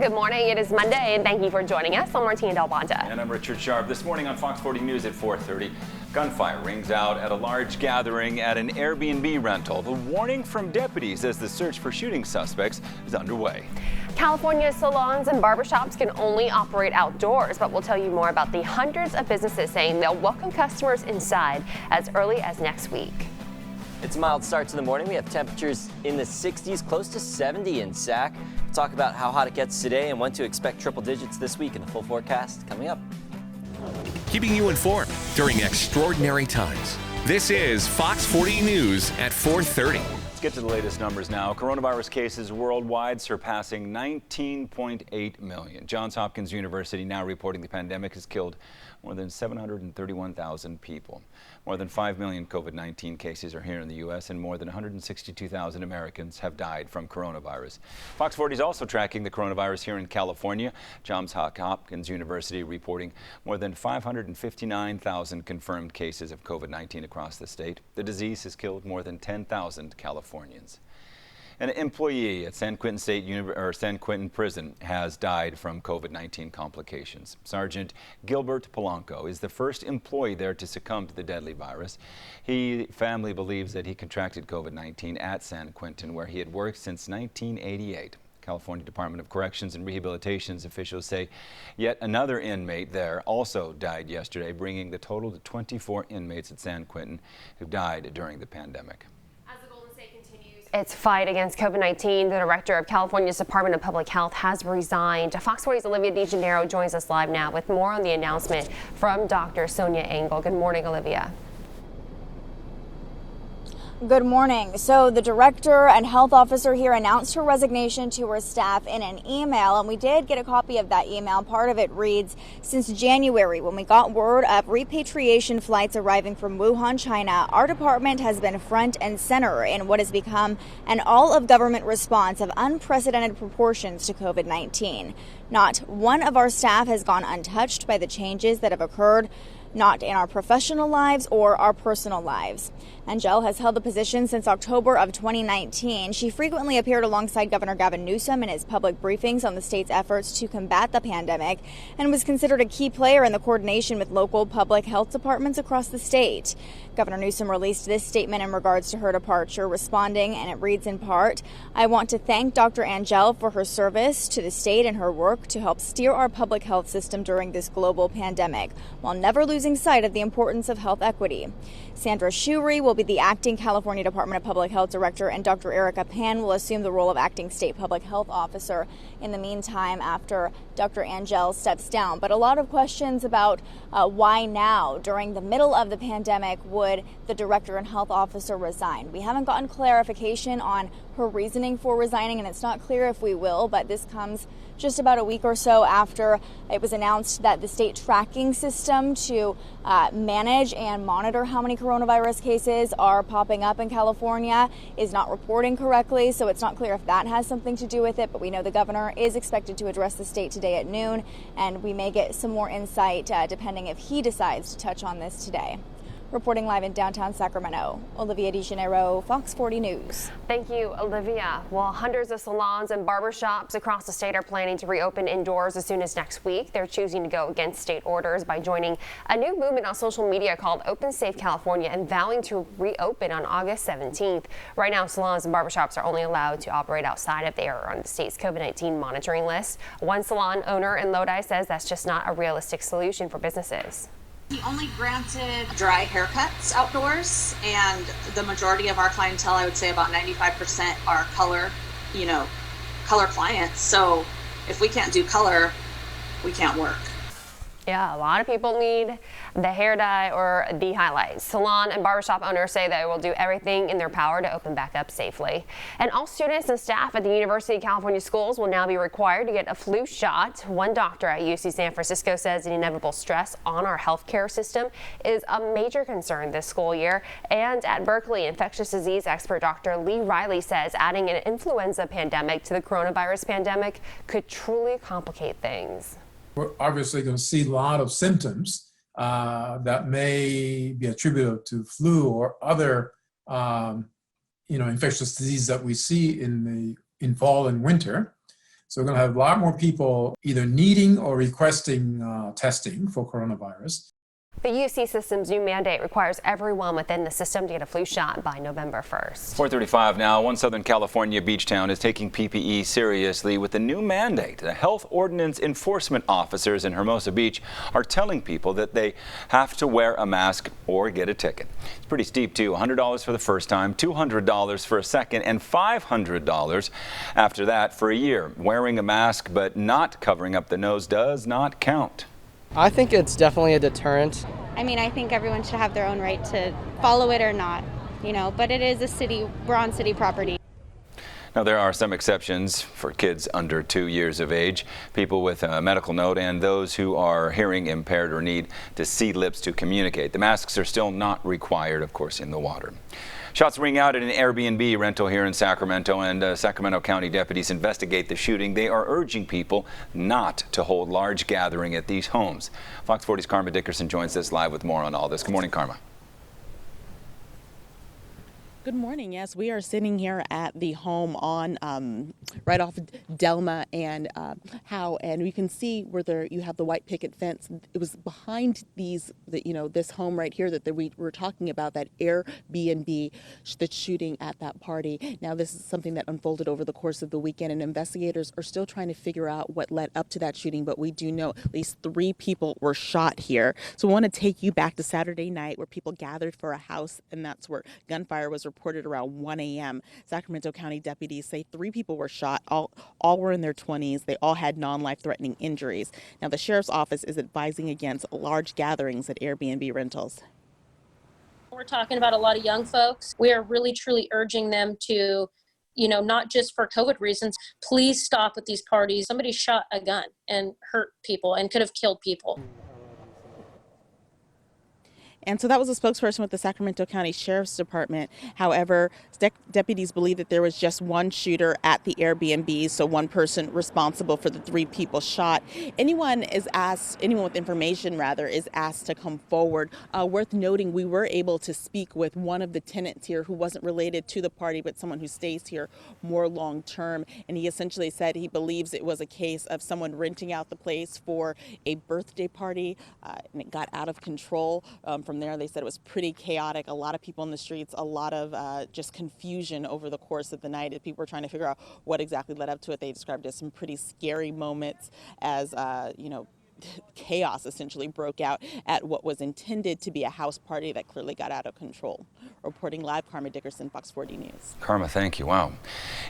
good morning. It is Monday, and thank you for joining us. I'm Martina Del Bonta. And I'm Richard Sharp. This morning on Fox 40 News at 4:30, gunfire rings out at a large gathering at an Airbnb rental. The warning from deputies as the search for shooting suspects is underway. California's salons and barbershops can only operate outdoors, but we'll tell you more about the hundreds of businesses saying they'll welcome customers inside as early as next week. It's a mild start to the morning. We have temperatures in the 60s, close to 70 in Sac. We'll talk about how hot it gets today and when to expect triple digits this week in the full forecast coming up. Keeping you informed during extraordinary times. This is Fox 40 News at 4:30. Let's get to the latest numbers now. Coronavirus cases worldwide surpassing 19.8 million. Johns Hopkins University now reporting the pandemic has killed more than 731,000 people. More than 5 million COVID-19 cases are here in the U.S. and more than 162,000 Americans have died from coronavirus. Fox 40 is also tracking the coronavirus here in California. Johns Hopkins University reporting more than 559,000 confirmed cases of COVID-19 across the state. The disease has killed more than 10,000 Californians. An employee at San Quentin Prison has died from COVID-19 complications. Sergeant Gilbert Polanco is the first employee there to succumb to the deadly virus. Family believes that he contracted COVID-19 at San Quentin, where he had worked since 1988. California Department of Corrections and Rehabilitation's officials say yet another inmate there also died yesterday, bringing the total to 24 inmates at San Quentin who died during the pandemic. Its fight against COVID-19, the director of California's Department of Public Health has resigned. Fox 40's Olivia DeGennaro joins us live now with more on the announcement from Dr. Sonia Engel. Good morning, Olivia. Good morning. So the director and health officer here announced her resignation to her staff in an email, and we did get a copy of that email. Part of it reads, since January, when we got word of repatriation flights arriving from Wuhan, China, our department has been front and center in what has become an all-of-government response of unprecedented proportions to COVID-19. Not one of our staff has gone untouched by the changes that have occurred, not in our professional lives or our personal lives. Engel has held the position since October of 2019. She frequently appeared alongside Governor Gavin Newsom in his public briefings on the state's efforts to combat the pandemic and was considered a key player in the coordination with local public health departments across the state. Governor Newsom released this statement in regards to her departure, responding, and it reads in part, I want to thank Dr. Engel for her service to the state and her work to help steer our public health system during this global pandemic, while never losing sight of the importance of health equity. Sandra Shuri will be the acting California Department of Public Health Director, and Dr. Erica Pan will assume the role of acting state public health officer in the meantime after Dr. Engel steps down. But a lot of questions about why now, during the middle of the pandemic, would the director and health officer resign? We haven't gotten clarification on her reasoning for resigning, and it's not clear if we will, but this comes just about a week or so after it was announced that the state tracking system to manage and monitor how many coronavirus cases are popping up in California is not reporting correctly. So it's not clear if that has something to do with it, but we know the governor is expected to address the state today at noon, and we may get some more insight depending if he decides to touch on this today. Reporting live in downtown Sacramento, Olivia DeGennaro, Fox 40 News. Thank you, Olivia. Well, hundreds of salons and barbershops across the state are planning to reopen indoors as soon as next week. They're choosing to go against state orders by joining a new movement on social media called Open Safe California and vowing to reopen on August 17th. Right now, salons and barbershops are only allowed to operate outside if they are on the state's COVID-19 monitoring list. One salon owner in Lodi says that's just not a realistic solution for businesses. He only granted dry haircuts outdoors, and the majority of our clientele, I would say about 95%, are color clients. So if we can't do color, we can't work. Yeah, a lot of people need the hair dye or the highlights. Salon and barbershop owners say they will do everything in their power to open back up safely. And all students and staff at the University of California schools will now be required to get a flu shot. One doctor at UC San Francisco says the inevitable stress on our healthcare system is a major concern this school year. And at Berkeley, infectious disease expert Dr. Lee Riley says adding an influenza pandemic to the coronavirus pandemic could truly complicate things. We're obviously going to see a lot of symptoms that may be attributed to flu or other, infectious disease that we see in fall and winter. So we're going to have a lot more people either needing or requesting testing for coronavirus. The UC system's new mandate requires everyone within the system to get a flu shot by November 1st. 4:35 now. One Southern California beach town is taking PPE seriously with the new mandate. The health ordinance enforcement officers in Hermosa Beach are telling people that they have to wear a mask or get a ticket. It's pretty steep too. $100 for the first time, $200 for a second, and $500 after that for a year. Wearing a mask but not covering up the nose does not count. I think it's definitely a deterrent. I mean, I think everyone should have their own right to follow it or not, but it is we're on city property. Now, there are some exceptions for kids under 2 years of age, people with a medical note, and those who are hearing impaired or need to see lips to communicate. The masks are still not required, of course, in the water. Shots ring out at an Airbnb rental here in Sacramento, and Sacramento County deputies investigate the shooting. They are urging people not to hold large gathering at these homes. Fox 40's Karma Dickerson joins us live with more on all this. Good morning, Karma. Good morning. Yes, we are sitting here at the home on right off Delma and Howe, and we can see where you have the white picket fence. It was behind this home right here that we were talking about, that Airbnb that's shooting at that party. Now, this is something that unfolded over the course of the weekend, and investigators are still trying to figure out what led up to that shooting. But we do know at least 3 people were shot here. So we want to take you back to Saturday night, where people gathered for a house, and that's where gunfire was reported around 1 a.m. Sacramento County deputies say 3 people were shot. All were in their 20s. They all had non-life-threatening injuries. Now, the sheriff's office is advising against large gatherings at Airbnb rentals. We're talking about a lot of young folks. We are really, truly urging them to, not just for COVID reasons, please stop with these parties. Somebody shot a gun and hurt people and could have killed people. And so that was a spokesperson with the Sacramento County Sheriff's Department. However, deputies believe that there was just one shooter at the Airbnb, so one person responsible for the 3 people shot. Anyone with information is asked to come forward. Worth noting, we were able to speak with one of the tenants here who wasn't related to the party, but someone who stays here more long term. And he essentially said he believes it was a case of someone renting out the place for a birthday party, and it got out of control. From there, they said it was pretty chaotic. A lot of people in the streets, a lot of just confusion over the course of the night as people were trying to figure out what exactly led up to it. They described it as some pretty scary moments as, chaos essentially broke out at what was intended to be a house party that clearly got out of control. Reporting live, Karma Dickerson, Fox 40 News. Karma, thank you. Wow.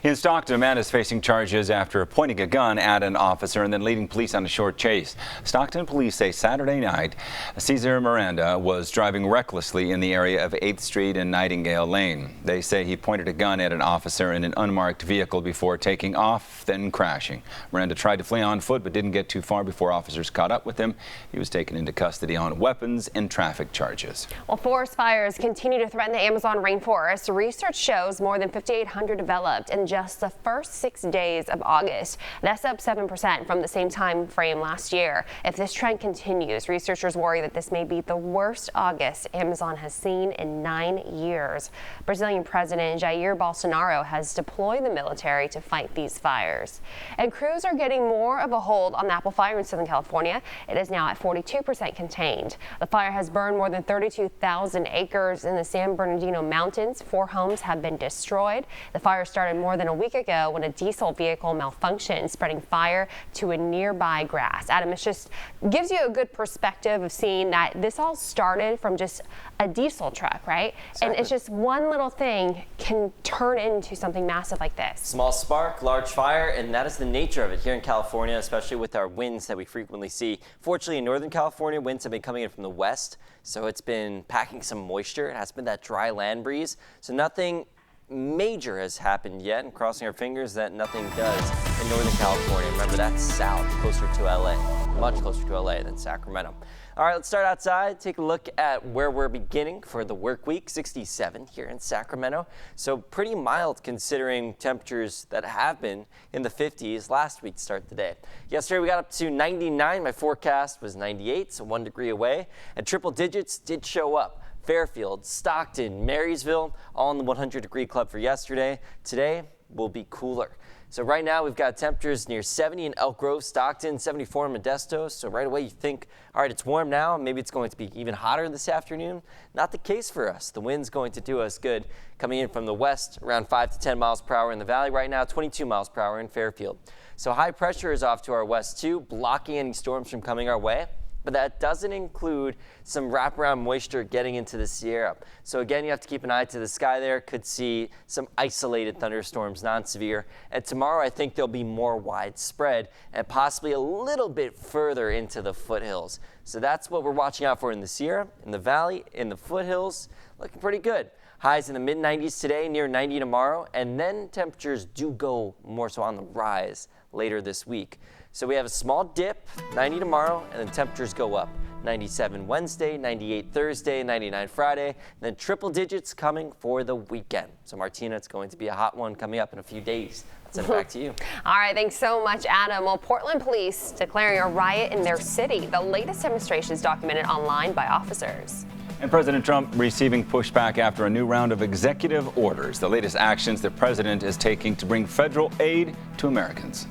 In Stockton, a man is facing charges after pointing a gun at an officer and then leading police on a short chase. Stockton police say Saturday night, Cesar Miranda was driving recklessly in the area of 8th Street and Nightingale Lane. They say he pointed a gun at an officer in an unmarked vehicle before taking off, then crashing. Miranda tried to flee on foot but didn't get too far before officers caught up with him. He was taken into custody on weapons and traffic charges. Well, forest fires continue to threaten the Amazon rainforest. Research shows more than 5,800 developed in just the first 6 days of August. That's up 7% from the same time frame last year. If this trend continues, researchers worry that this may be the worst August Amazon has seen in 9 years. Brazilian President Jair Bolsonaro has deployed the military to fight these fires. And crews are getting more of a hold on the Apple Fire in Southern California. It is now at 42% contained. The fire has burned more than 32,000 acres in the San Bernardino Mountains. 4 homes have been destroyed. The fire started more than a week ago when a diesel vehicle malfunctioned, spreading fire to a nearby grass. Adam, it just gives you a good perspective of seeing that this all started from just a diesel truck, right? Exactly. And it's just one little thing can turn into something massive like this. Small spark, large fire, and that is the nature of it here in California, especially with our winds that we frequently see. Fortunately, in Northern California, winds have been coming in from the west, so it's been packing some moisture. It has been that dry land breeze, so nothing major has happened yet, and crossing our fingers that nothing does in Northern California. Remember, that's south, closer to LA, much closer to LA than Sacramento. All right, let's start outside, take a look at where we're beginning for the work week. 67 here in Sacramento, so pretty mild considering temperatures that have been in the 50s last week to start the day. Yesterday we got up to 99, my forecast was 98, so 1 degree away, and triple digits did show up. Fairfield, Stockton, Marysville, all in the 100-degree club for yesterday. Today will be cooler. So right now we've got temperatures near 70 in Elk Grove, Stockton, 74 in Modesto. So right away you think, all right, it's warm now. Maybe it's going to be even hotter this afternoon. Not the case for us. The wind's going to do us good. Coming in from the west, around 5 to 10 miles per hour in the valley. Right now, 22 miles per hour in Fairfield. So high pressure is off to our west too, blocking any storms from coming our way. But that doesn't include some wraparound moisture getting into the Sierra. So again, you have to keep an eye to the sky there. Could see some isolated thunderstorms, non-severe. And tomorrow, I think they'll be more widespread and possibly a little bit further into the foothills. So that's what we're watching out for in the Sierra, in the valley, in the foothills. Looking pretty good. Highs in the mid-90s today, near 90 tomorrow. And then temperatures do go more so on the rise later this week. So we have a small dip, 90 tomorrow, and then temperatures go up. 97 Wednesday, 98 Thursday, 99 Friday, and then triple digits coming for the weekend. So Martina, it's going to be a hot one coming up in a few days. I'll send it back to you. All right, thanks so much, Adam. Well, Portland police declaring a riot in their city. The latest demonstrations documented online by officers. And President Trump receiving pushback after a new round of executive orders. The latest actions the president is taking to bring federal aid to Americans.